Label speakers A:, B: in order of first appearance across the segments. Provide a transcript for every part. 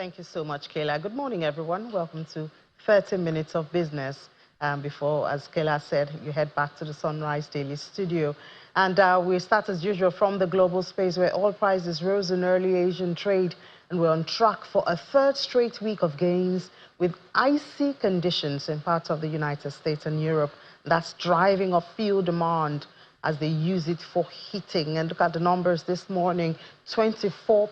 A: Thank you so much, Kayla. Good morning, everyone. Welcome to 30 Minutes of Business. Before, as Kayla said, you head back to the Sunrise Daily studio. And we start, as usual, from the global space where oil prices rose in early Asian trade. And we're on track for a third straight week of gains with icy conditions in parts of the United States and Europe. That's driving up fuel demand as they use it for heating. And look at the numbers this morning, 24%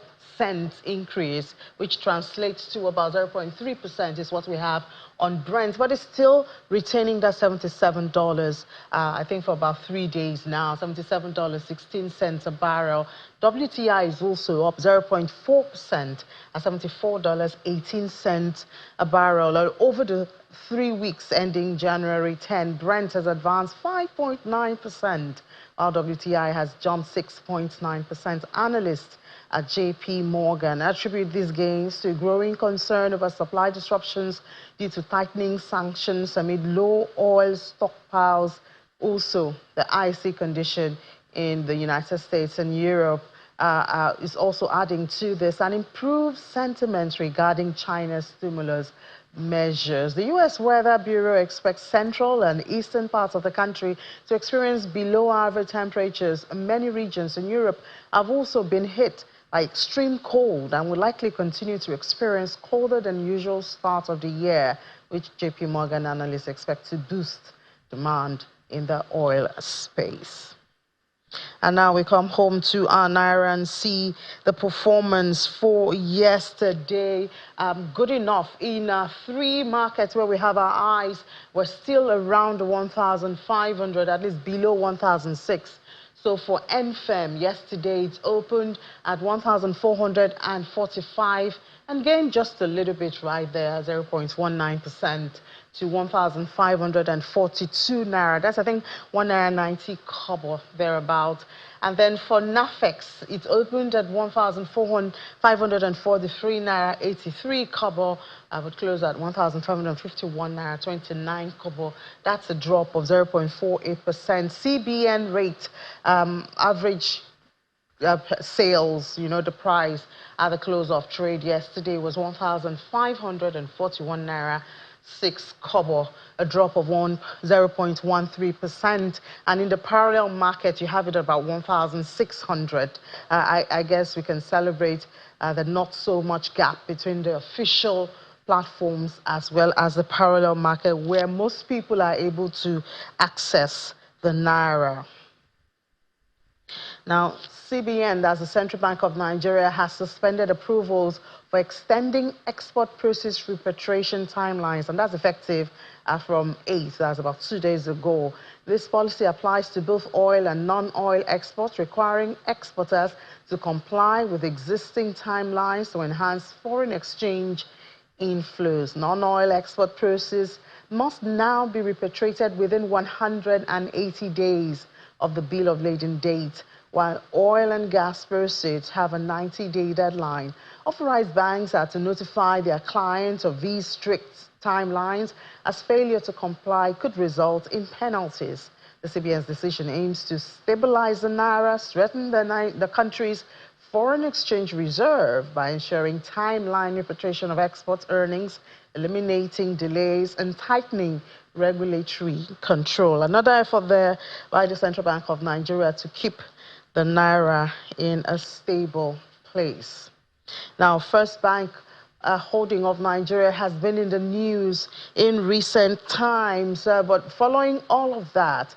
A: increase, which translates to about 0.3% is what we have on Brent, but it's still retaining that $77, I think for about 3 days now, $77.16 a barrel. WTI is also up 0.4% at $74.18 a barrel. Over the 3 weeks ending January 10, Brent has advanced 5.9%, while WTI has jumped 6.9%. Analysts at JP Morgan attribute these gains to growing concern over supply disruptions due to tightening sanctions amid low oil stockpiles. Also, the icy condition in the United States and Europe is also adding to this, and improved sentiment regarding China's stimulus measures. The U.S. Weather Bureau expects central and eastern parts of the country to experience below average temperatures. Many regions in Europe have also been hit by extreme cold and will likely continue to experience colder than usual start of the year, which JP Morgan analysts expect to boost demand in the oil space. And now we come home to our naira and see the performance for yesterday. Good enough in 3 markets where we have our eyes. We're still around 1,500, at least below 1,006. So for NFEM, yesterday it opened at 1,445 and gained just a little bit right there, 0.19% to 1,542 naira. That's, I think, 1.90 naira kobo thereabout. And then for NAFEX, it opened at 1,543 naira 83 kobo. I would close at 1,551 naira 29 kobo. That's a drop of 0.48%. CBN rate, average sales, the price at the close of trade yesterday was 1,541 naira 6 kobo, a drop of 0.13%. And in the parallel market, you have it about 1,600. I guess we can celebrate the not so much gap between the official platforms as well as the parallel market, where most people are able to access the naira. Now, CBN, that's the Central Bank of Nigeria, has suspended approvals for extending export proceeds repatriation timelines, and that's effective from 8th, that's about 2 days ago. This policy applies to both oil and non-oil exports, requiring exporters to comply with existing timelines to enhance foreign exchange inflows. Non-oil export proceeds must now be repatriated within 180 days of the bill of lading date, while oil and gas proceeds have a 90-day deadline. Authorized banks are to notify their clients of these strict timelines, as failure to comply could result in penalties. The CBN's decision aims to stabilize the naira, strengthen the country's foreign exchange reserve by ensuring timeline repatriation of export earnings, eliminating delays, and tightening regulatory control. Another effort there by the Central Bank of Nigeria to keep the naira in a stable place. Now, First Bank Holding of Nigeria has been in the news in recent times, but following all of that,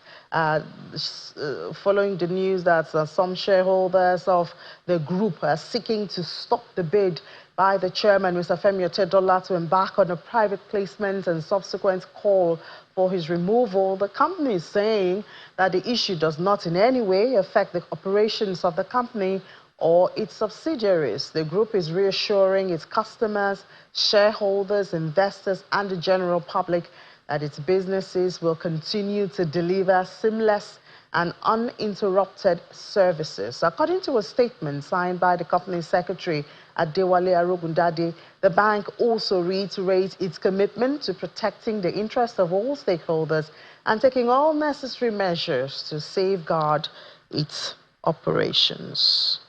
A: following the news that some shareholders of the group are seeking to stop the bid by the chairman, Mr. Femi Otedola, to embark on a private placement and subsequent call for his removal, the company is saying that the issue does not in any way affect the operations of the company or its subsidiaries. The group is reassuring its customers, shareholders, investors, and the general public that its businesses will continue to deliver seamless and uninterrupted services. According to a statement signed by the company's secretary, Adewale Arogundade, the bank also reiterates its commitment to protecting the interests of all stakeholders and taking all necessary measures to safeguard its operations.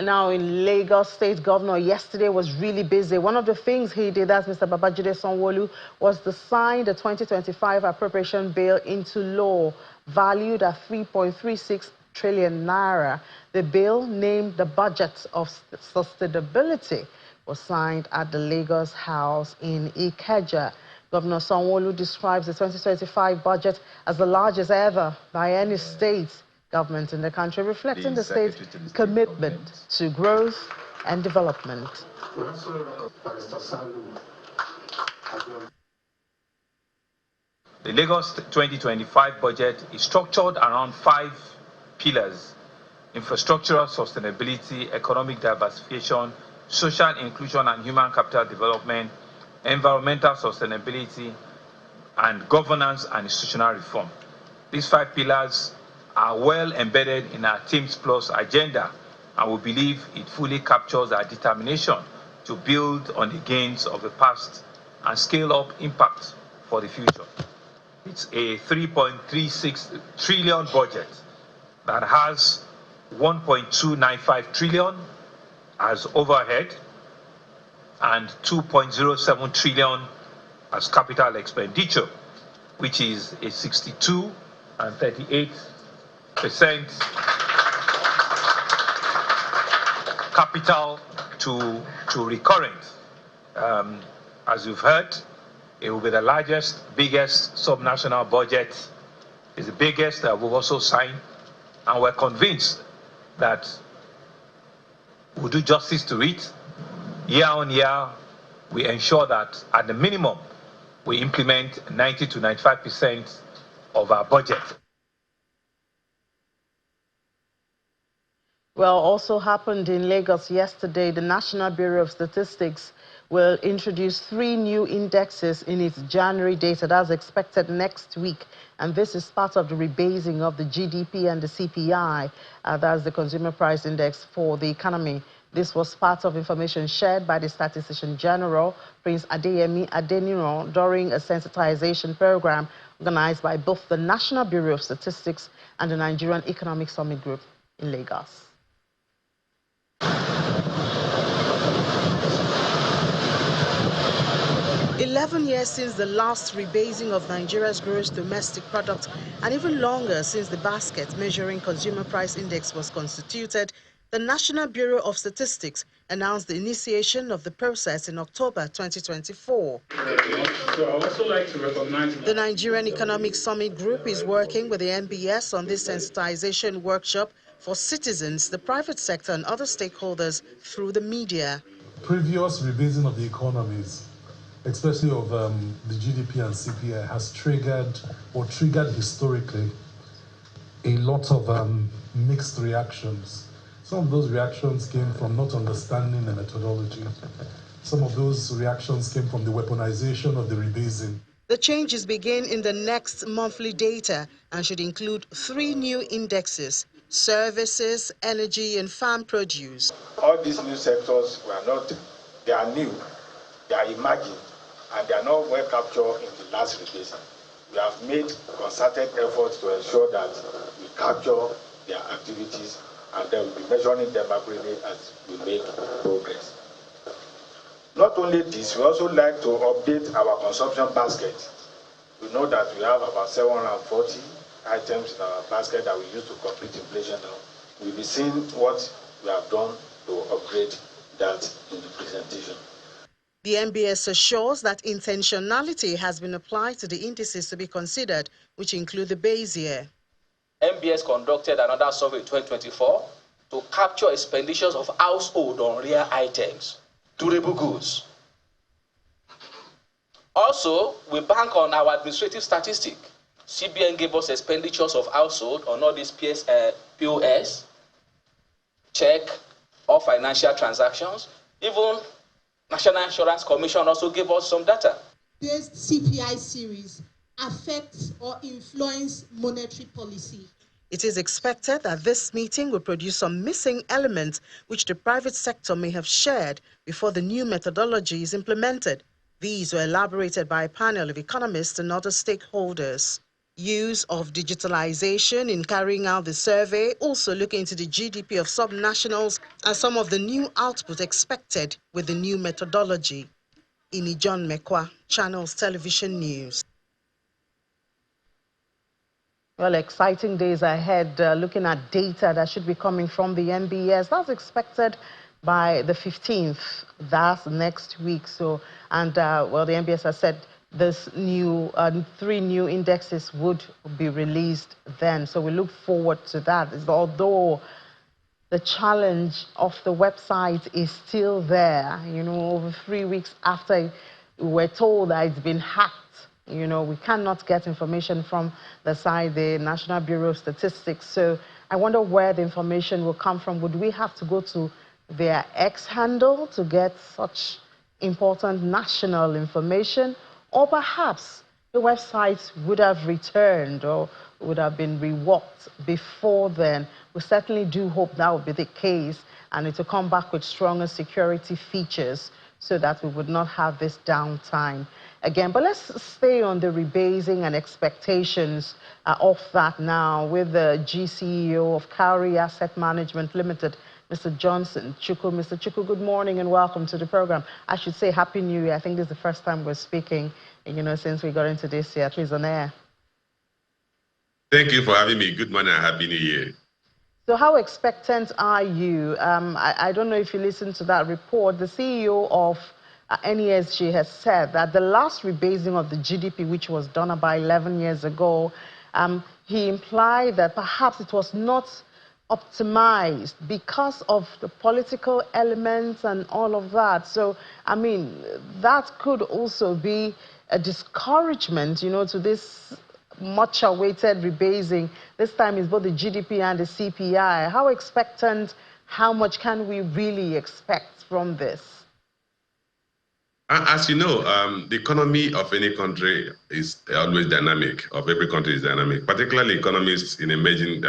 A: And now in Lagos, State Governor yesterday was really busy. One of the things he did, as Mr. Babajide Sanwo-Olu, was to sign the 2025 appropriation bill into law, valued at 3.36 trillion naira. The bill, named the Budget of Sustainability, was signed at the Lagos House in Ikeja. Governor Sanwo-Olu describes the 2025 budget as the largest ever by any state government in the country, reflecting the state's commitment to growth and development.
B: The Lagos 2025 budget is structured around 5 pillars: infrastructural sustainability, economic diversification, social inclusion and human capital development, environmental sustainability, and governance and institutional reform. These 5 pillars are well embedded in our Teams Plus agenda, and we believe it fully captures our determination to build on the gains of the past and scale up impact for the future. It's a 3.36 trillion budget that has 1.295 trillion as overhead and 2.07 trillion as capital expenditure, which is a 62 and 38% capital to recurrent. As you've heard, it will be the biggest subnational budget. It's the biggest that we've also signed, and we're convinced that we'll do justice to it. Year on year, we ensure that at the minimum, we implement 90 to 95% of our budget.
A: Well, also happened in Lagos yesterday, the National Bureau of Statistics will introduce 3 new indexes in its January data. That's expected next week. And this is part of the rebasing of the GDP and the CPI. That's the Consumer Price Index for the economy. This was part of information shared by the Statistician General, Prince Adeyemi Adeniran, during a sensitization program organized by both the National Bureau of Statistics and the Nigerian Economic Summit Group in Lagos. "11 years since the last rebasing of Nigeria's gross domestic product, and even longer since the basket measuring consumer price index was constituted, the National Bureau of Statistics announced the initiation of the process in October 2024.
C: So I would also like to recognize
A: the Nigerian Economic Summit Group is working with the NBS on this sensitization workshop for citizens, the private sector, and other stakeholders through the media.
D: Previous rebasing of the economies, especially of the GDP and CPI, has triggered historically a lot of mixed reactions. Some of those reactions came from not understanding the methodology. Some of those reactions came from the weaponization of the rebasing.
A: The changes begin in the next monthly data and should include 3 new indexes: services, energy, and farm produce.
E: All these new sectors they are new, they are emerging, and they are not well captured in the last rebasing. We have made concerted efforts to ensure that we capture their activities, and then we'll be measuring them accurately as we make progress. Not only this, we also like to update our consumption basket. We know that we have about 740 items in our basket that we use to complete inflation now. We'll be seeing what we have done to upgrade that in the presentation.
A: The NBS assures that intentionality has been applied to the indices to be considered, which include the base year.
F: NBS conducted another survey in 2024 to capture expenditures of household on rare items, durable goods. Also, we bank on our administrative statistic. CBN gave us expenditures of household on all these POS, check, or financial transactions. Even National Insurance Commission also gave us some data.
G: This CPI series affects or influence monetary policy.
A: It is expected that this meeting will produce some missing elements which the private sector may have shared before the new methodology is implemented. These were elaborated by a panel of economists and other stakeholders. use of digitalization in carrying out the survey, also looking into the GDP of subnationals and some of the new output expected with the new methodology. Ini John Mekwa, Channels Television News. Well, exciting days ahead, looking at data that should be coming from the NBS. That's expected by the 15th. That's next week. So, and well, the NBS has said this new 3 new indexes would be released then. So we look forward to that. Although the challenge of the website is still there, you know, over 3 weeks after we were told that it's been hacked. You know, we cannot get information from the side, the National Bureau of Statistics. So I wonder where the information will come from. Would we have to go to their X handle to get such important national information? Or perhaps the website would have returned or would have been reworked before then. We certainly do hope that would be the case and it will come back with stronger security features so that we would not have this downtime again. But let's stay on the rebasing and expectations of that now with the GCEO of Cowrie Asset Management Limited, Mr. Johnson Chukwu. Mr. Chukwu, good morning and welcome to the program. I should say Happy New Year. I think this is the first time we're speaking, you know, since we got into this year, at least on air.
H: Thank you for having me. Good morning and Happy New Year.
A: So how expectant are you? I don't know if you listened to that report. The CEO of NESG has said that the last rebasing of the GDP, which was done about 11 years ago, he implied that perhaps it was not optimized because of the political elements and all of that. So, I mean, that could also be a discouragement, you know, to this much awaited rebasing. This time is both the GDP and the CPI. How expectant, how much can we really expect from this?
H: As you know, the economy of any country is always dynamic, of every country is dynamic, particularly economies in emerging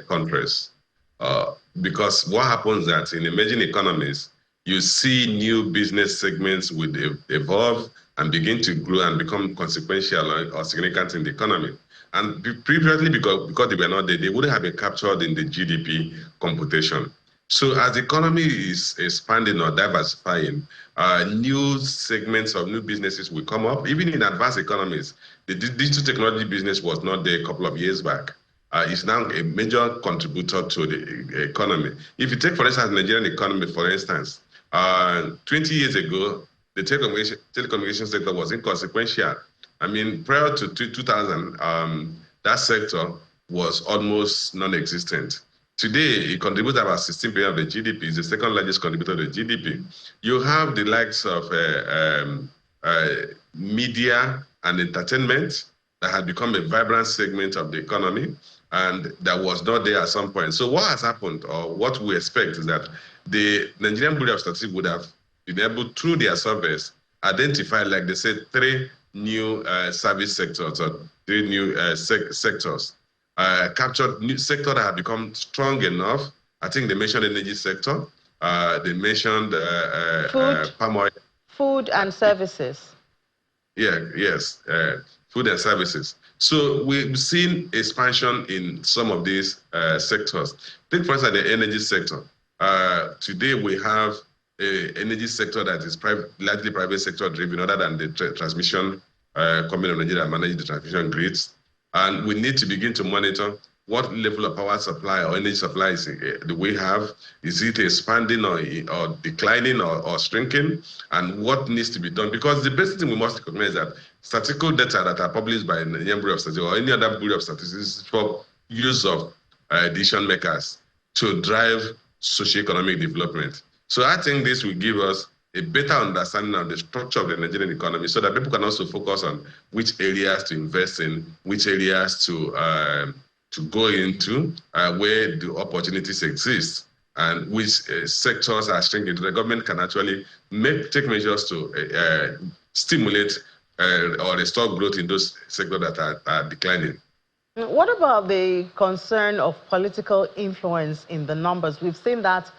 H: countries. Because what happens that in emerging economies, you see new business segments would evolve and begin to grow and become consequential or significant in the economy. And previously, because they were not there, they wouldn't have been captured in the GDP computation. So as the economy is expanding or diversifying, new segments of new businesses will come up. Even in advanced economies, the digital technology business was not there a couple of years back. It's now a major contributor to the economy. If you take, for instance, the Nigerian economy, for instance, 20 years ago, the telecommunication sector was inconsequential. I mean, prior to 2000, that sector was almost non-existent. Today, it contributes about 16% of the GDP. It's the second largest contributor to the GDP. You have the likes of media and entertainment that had become a vibrant segment of the economy, and that was not there at some point. So what has happened, or what we expect, is that the Nigerian Bureau of Statistics would have been able, through their surveys, identify, like they said, 3 new service sectors or 3 new sectors. Captured new sector that have become strong enough. I think they mentioned energy sector. They mentioned palm oil.
A: Food and services.
H: Yes, food and services. So we've seen expansion in some of these sectors. Take for instance the energy sector. Today we have an energy sector that is largely private sector driven, other than the transmission company of Nigeria managing the transmission grids. And we need to begin to monitor what level of power supply or energy supply do we have. Is it expanding or declining or shrinking? And what needs to be done? Because the basic thing we must recognize that statistical data that are published by the Nigerian Bureau of Statistics or any other Bureau of Statistics is for use of decision makers to drive socio-economic development. So I think this will give us a better understanding of the structure of the Nigerian economy so that people can also focus on which areas to invest in, which areas to go into, where the opportunities exist, and which sectors are shrinking. The government can actually take measures to stimulate or restore growth in those sectors that are declining.
A: What about the concern of political influence in the numbers? We've seen that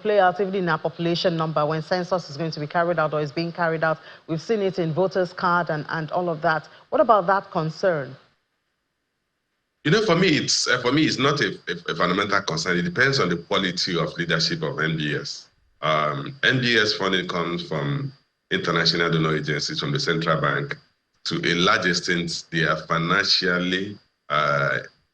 A: play out even in our population number when census is going to be carried out or is being carried out. We've seen it in voters' card and all of that. What about that concern?
H: For me, it's not a fundamental concern. It depends on the quality of leadership of NBS. NBS funding comes from international donor agencies, from the central bank. To a large extent, they are financially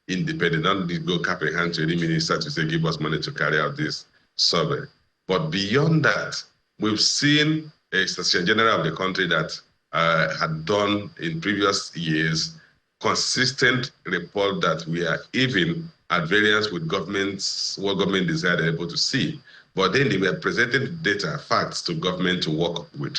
H: independent. Don't go cap in hand to any minister to say, give us money to carry out this survey. But beyond that, we've seen a Secretary General of the country that had done in previous years consistent report that we are even at variance with governments, what government desired they're able to see. But then they were presenting data, facts to government to work with.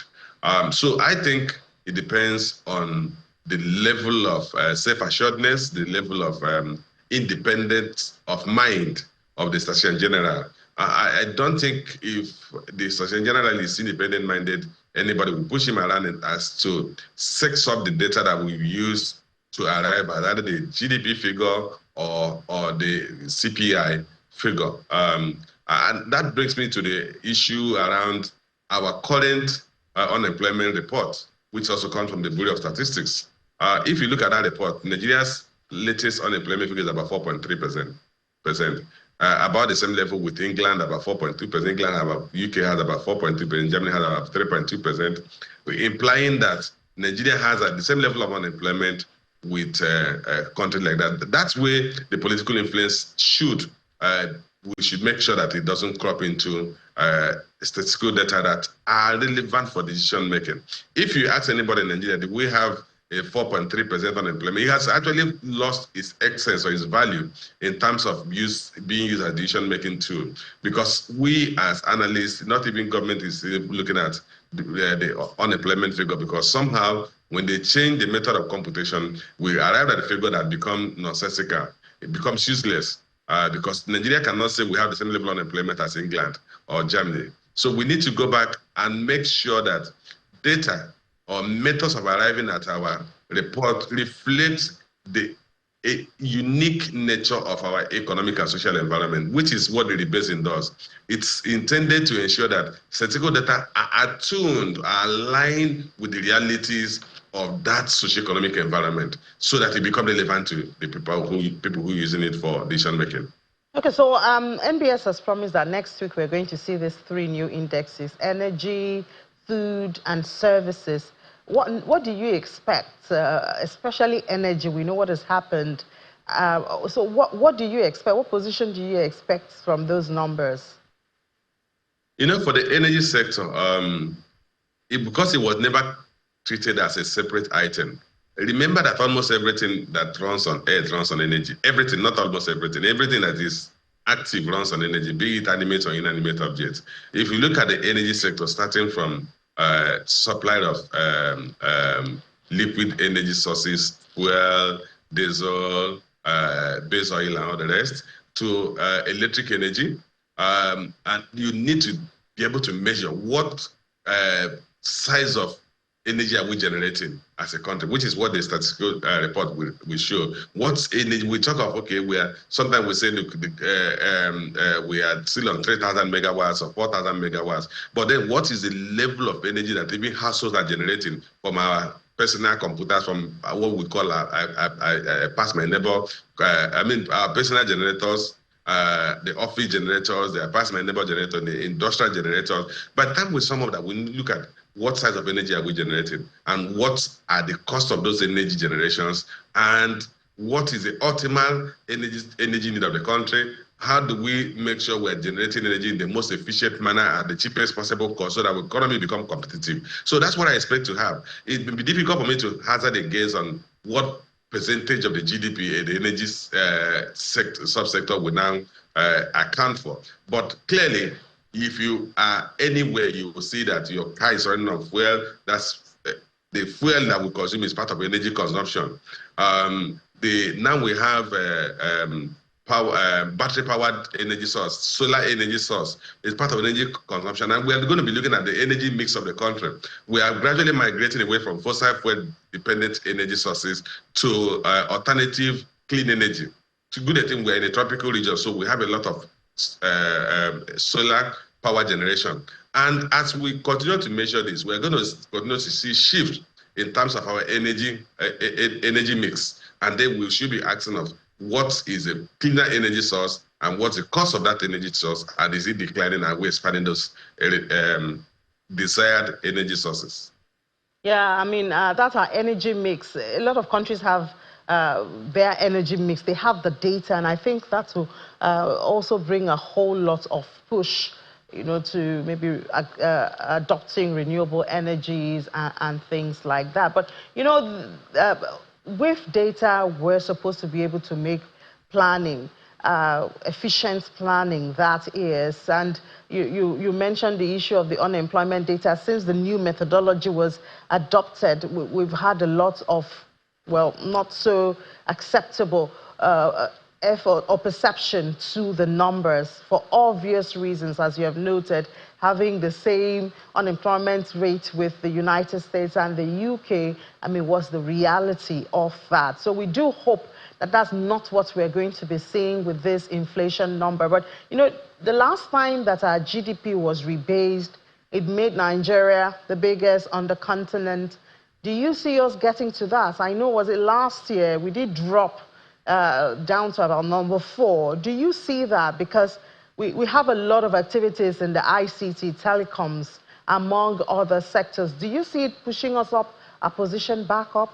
H: So I think it depends on the level of self-assuredness, the level of independence of mind of the Secretary General. I don't think if the Secretary General is independent-minded, anybody will push him around and ask to sex up the data that we use to arrive at either the GDP figure or the CPI figure. And that brings me to the issue around our current unemployment report, which also comes from the Bureau of Statistics. If you look at that report, Nigeria's latest unemployment figure is about 4.3%. About the same level with England, about 4.2%. England, UK has about 4.2%. Germany has about 3.2%, implying that Nigeria has at the same level of unemployment with a country like that. That's where the political influence should. We should make sure that it doesn't crop into statistical data that are relevant for decision making. If you ask anybody in Nigeria, do we have a 4.3% unemployment? It has actually lost its essence or its value in terms of being used as a decision-making tool. Because we as analysts, not even government is looking at the unemployment figure, because somehow when they change the method of computation, we arrive at a figure that becomes nonsensical. It becomes useless because Nigeria cannot say we have the same level of unemployment as England or Germany. So we need to go back and make sure that data or methods of arriving at our report reflect the unique nature of our economic and social environment, which is what the rebasing does. It's intended to ensure that statistical data are attuned, are aligned with the realities of that socioeconomic environment, so that it becomes relevant to the people who are using it for decision making.
A: Okay, so NBS has promised that next week we're going to see these 3 new indexes: energy, food, and services. What do you expect, especially energy? We know what has happened. So what do you expect? What position do you expect from those numbers?
H: For the energy sector, because it was never treated as a separate item. Remember that almost everything that runs on earth runs on energy. Everything, not almost everything. Everything that is active runs on energy, be it animate or inanimate objects. If you look at the energy sector, starting from supply of liquid energy sources, fuel, diesel, base oil, and all the rest, to electric energy, and you need to be able to measure what size of energy are we generating as a country, which is what the statistical report will show. What's energy? We talk of, okay, sometimes we say, look, we are still on 3,000 megawatts or 4,000 megawatts. But then what is the level of energy that even households are generating from our personal computers, from what we call pass my neighbor, our personal generators, the office generators, the pass my neighbor generator, the industrial generators. By the time we sum up that, we look at what size of energy are we generating, and what are the cost of those energy generations, and what is the optimal energy need of the country. How do we make sure we're generating energy in the most efficient manner at the cheapest possible cost, so that the economy become competitive? So that's what I expect to have. It will be difficult for me to hazard a guess on what percentage of the GDP the energy subsector will now account for. But clearly, if you are anywhere, you will see that your car is running on fuel. That's the fuel that we consume is part of energy consumption. Now we have battery-powered energy source, solar energy source is part of energy consumption, and we are going to be looking at the energy mix of the country. We are gradually migrating away from fossil fuel-dependent energy sources to alternative clean energy. To good thing, we're in a tropical region, so we have a lot of solar power generation. And as we continue to measure this, we're going to continue to see shift in terms of our energy mix. And then we should be asking of what is a cleaner energy source and what's the cost of that energy source, and is it declining, and we're expanding those desired energy sources.
A: Yeah, I mean, that's our energy mix. A lot of countries have their energy mix. They have the data, and I think that will also bring a whole lot of push, to maybe adopting renewable energies and things like that. But, with data, we're supposed to be able to make planning, efficient planning, that is. And you mentioned the issue of the unemployment data. Since the new methodology was adopted, we've had a lot of, well, not so acceptable effort or perception to the numbers for obvious reasons, as you have noted. Having the same unemployment rate with the United States and the UK, I mean, was the reality of that. So we do hope that that's not what we're going to be seeing with this inflation number. But, the last time that our GDP was rebased, it made Nigeria the biggest on the continent. Do you see us getting to that? I know, was it last year, we did drop down to about number 4. Do you see that? Because we have a lot of activities in the ICT, telecoms, among other sectors. Do you see it pushing us up, our position back up?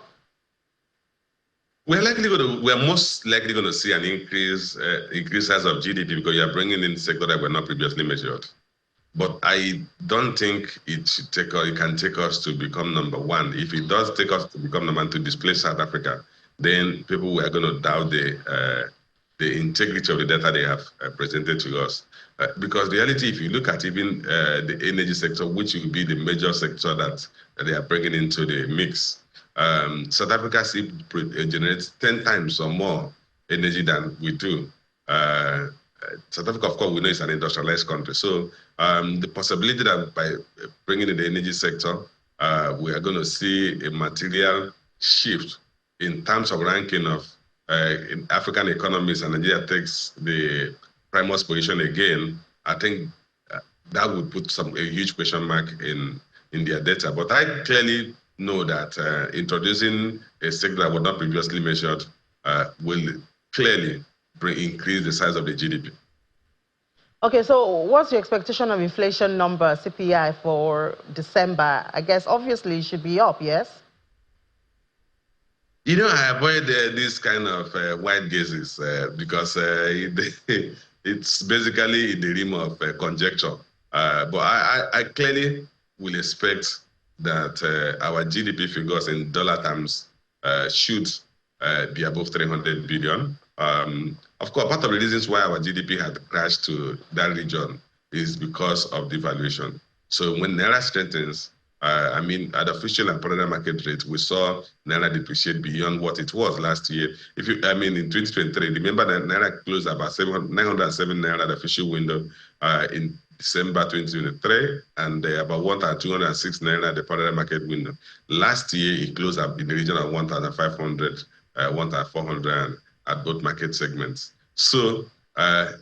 H: We're most likely going to see an increase size of GDP because you are bringing in sectors that were not previously measured. But I don't think it can take us to become number 1. If it does take us to become number 1 to displace South Africa, then people are going to doubt the integrity of the data they have presented to us. Because the reality, if you look at even the energy sector, which will be the major sector that they are bringing into the mix, South Africa generates 10 times or more energy than we do. South Africa, of course, we know is an industrialized country. So the possibility that by bringing in the energy sector, we are going to see a material shift in terms of ranking of in African economies, and Nigeria takes the primus position again. I think that would put a huge question mark in their data. But I clearly know that introducing a sector that was not previously measured will clearly increase the size of the GDP.
A: Okay, so what's your expectation of inflation number, CPI, for December? I guess obviously it should be up, yes?
H: I avoid this kind of wide guesses because it's basically in the realm of conjecture. But I clearly will expect that our GDP figures in dollar terms should be above 300 billion. Of course, part of the reasons why our GDP had crashed to that region is because of devaluation. So when Naira strengthens, at the official and parallel market rate, we saw Naira depreciate beyond what it was last year. In 2023, remember that Naira closed about 907 Naira at the official window in December 2023, and about 1,206 Naira at the parallel market window. Last year, it closed up in the region of 1,500, 1,400 at both market segments. So,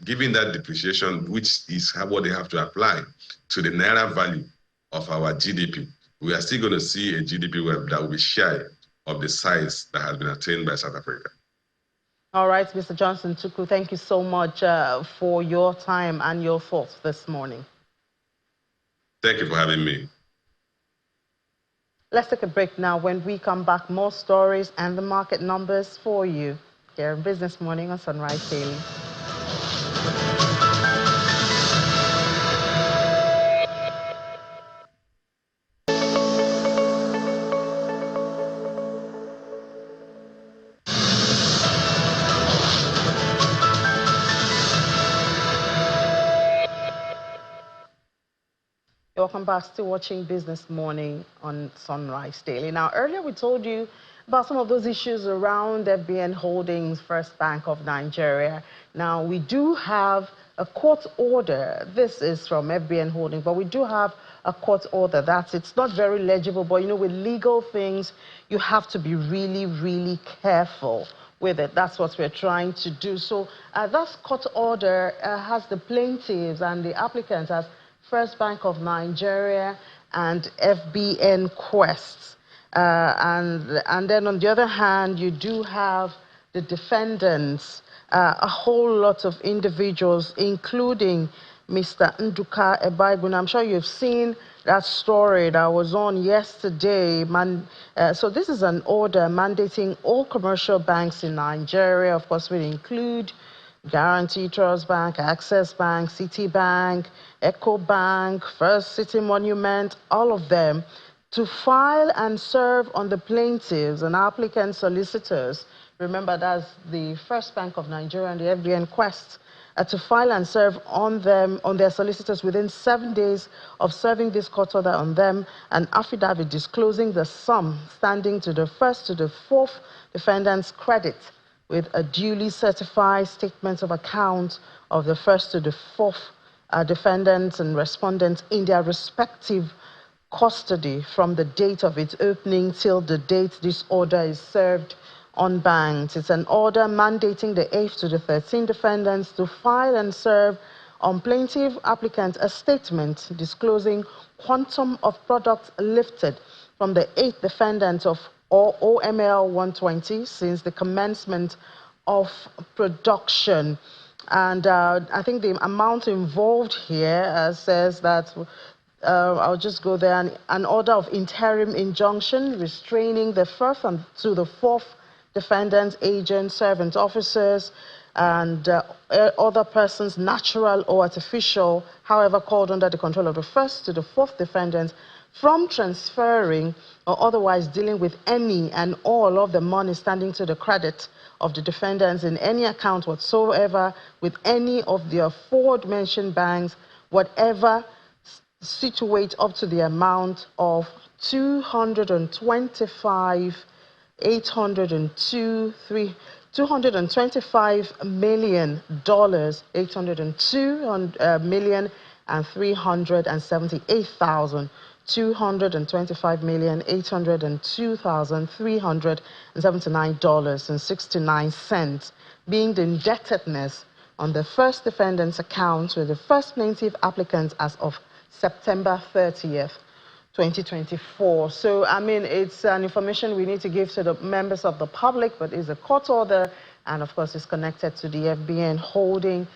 H: given that depreciation, which is what they have to apply to the Naira value of our GDP, we are still going to see a GDP that will be shy of the size that has been attained by South Africa.
A: All right, Mr. Johnson Tuku, thank you so much for your time and your thoughts this morning.
H: Thank you for having me.
A: Let's take a break now. When we come back, more stories and the market numbers for you here in Business Morning on Sunrise Daily. Welcome back. Still watching Business Morning on Sunrise Daily. Now, earlier we told you about some of those issues around FBN Holdings, First Bank of Nigeria. Now, we do have a court order. This is from FBN Holdings, but we do have a court order. It's not very legible, but with legal things, you have to be really, really careful with it. That's what we're trying to do. So that court order has the plaintiffs and the applicants as First Bank of Nigeria and FBN Quest. And then on the other hand, you do have the defendants, a whole lot of individuals, including Mr. Nduka Ebaigun. I'm sure you've seen that story that was on yesterday. So this is an order mandating all commercial banks in Nigeria, of course, will include Guarantee Trust Bank, Access Bank, Citibank, Eco Bank, First City Monument, all of them, to file and serve on the plaintiffs and applicant solicitors. Remember, that's the First Bank of Nigeria and the FBN Quest, to file and serve on them, on their solicitors within 7 days of serving this court order on them, an affidavit disclosing the sum standing to the first to the fourth defendant's credit, with a duly certified statement of account of the first to the fourth defendants and respondents in their respective custody from the date of its opening till the date this order is served on banks. It's an order mandating the 8th to the 13th defendants to file and serve on plaintiff applicant a statement disclosing quantum of products lifted from the 8th defendant of OML 120 since the commencement of production. And I think the amount involved here says that I'll just go there. An order of interim injunction restraining the first and to the fourth defendants, agents, servant officers, and other persons, natural or artificial, however called under the control of the first to the fourth defendants, from transferring or otherwise dealing with any and all of the money standing to the credit of the defendants in any account whatsoever with any of the aforementioned banks, whatever situate up to the amount of $225 million, $225,802,379.69, being the indebtedness on the first defendant's account with the first plaintiff applicant as of September 30th, 2024. So, I mean, it's an information we need to give to the members of the public, but it's a court order, and of course, it's connected to the FBN Holding,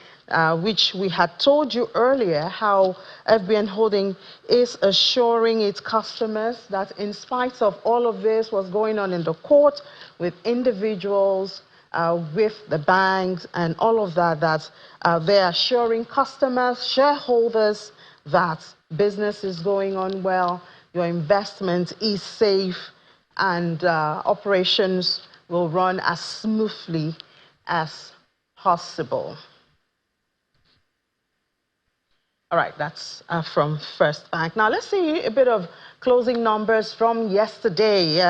A: which we had told you earlier how FBN Holding is assuring its customers that in spite of all of this, what's going on in the court with individuals, with the banks and all of that, that they're assuring customers, shareholders, that business is going on well, your investment is safe, and operations will run as smoothly as possible. All right, that's from First Bank. Now let's see a bit of closing numbers from yesterday.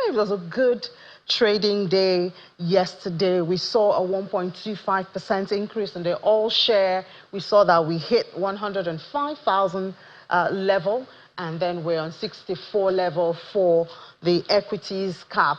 A: It was a good trading day yesterday. We saw a 1.25% increase in the all share. We saw that we hit 105,000 level, and then we're on 64 level for the equities cap.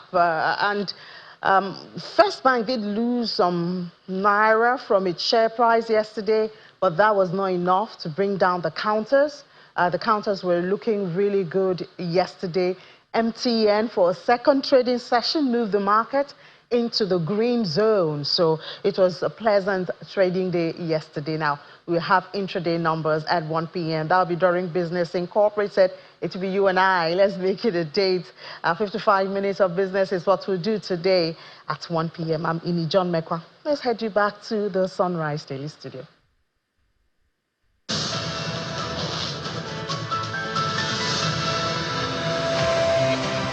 A: First Bank did lose some naira from its share price yesterday, but that was not enough to bring down the counters. The counters were looking really good yesterday. MTN, for a second trading session, moved the market into the green zone. So it was a pleasant trading day yesterday. Now, we'll have intraday numbers at 1 p.m. That'll be during Business Incorporated. It will be you and I. Let's make it a date. 55 minutes of business is what we'll do today at 1 p.m. I'm Ini John Mekwa. Let's head you back to the Sunrise Daily Studio.